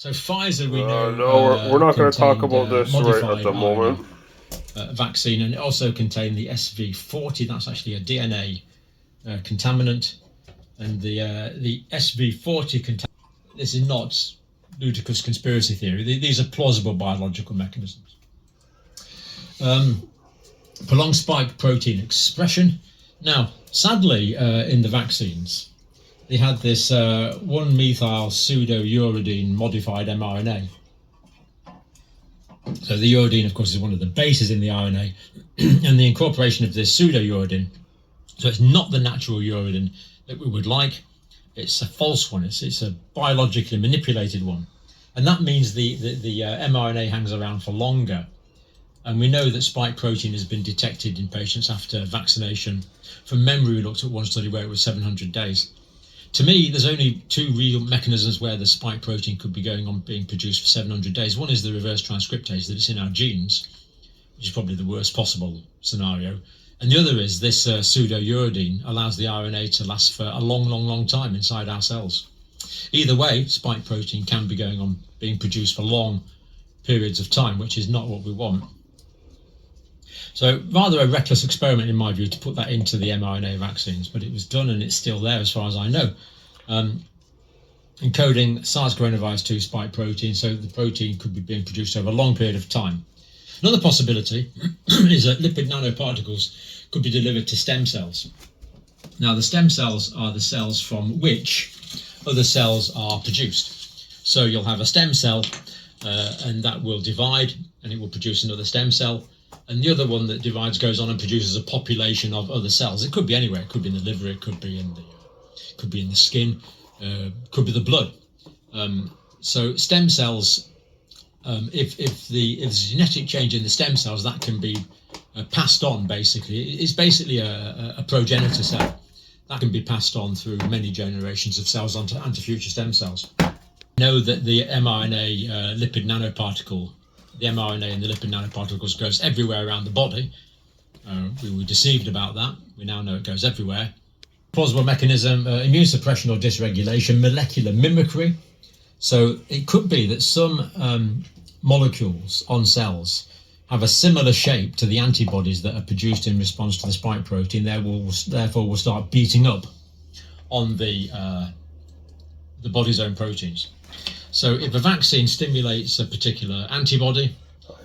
So Pfizer, we know, no, we're not going to talk about this right at modified the moment. Vaccine, and it also contained the SV40. That's actually a DNA contaminant, and the SV40 contaminant. This is not ludicrous conspiracy theory. These are plausible biological mechanisms. Prolonged spike protein expression. Now, sadly, in the vaccines, they had this 1-methyl pseudouridine modified mRNA. So the uridine, of course, is one of the bases in the RNA, and the incorporation of this pseudouridine. So it's not the natural uridine that we would like. It's a false one. It's a biologically manipulated one, and that means the mRNA hangs around for longer. And we know that spike protein has been detected in patients after vaccination. From memory, we looked at one study where it was 700 days. To me, there's only two real mechanisms where the spike protein could be going on being produced for 700 days. One is the reverse transcriptase, that it's in our genes, which is probably the worst possible scenario. And the other is this pseudouridine allows the RNA to last for a long time inside our cells. Either way, spike protein can be going on being produced for long periods of time, which is not what we want. So rather a reckless experiment, in my view, to put that into the mRNA vaccines, but it was done and it's still there as far as I know. Encoding SARS coronavirus 2 spike protein, so the protein could be being produced over a long period of time. Another possibility is that lipid nanoparticles could be delivered to stem cells. Now, the stem cells are the cells from which other cells are produced. So you'll have a stem cell and that will divide and it will produce another stem cell. And the other one that divides goes on and produces a population of other cells. It could be anywhere. It could be in the liver. It could be in the skin. Could be the blood. So stem cells. If there's genetic change in the stem cells, that can be passed on. Basically, it's basically a progenitor cell that can be passed on through many generations of cells onto future stem cells. We know that the mRNA lipid nanoparticle. The mRNA and the lipid nanoparticles goes everywhere around the body. We were deceived about that. We now know it goes everywhere. Plausible mechanism, immune suppression or dysregulation, molecular mimicry. So it could be that some molecules on cells have a similar shape to the antibodies that are produced in response to the spike protein. Therefore will start beating up on the body's own proteins. So if a vaccine stimulates a particular antibody,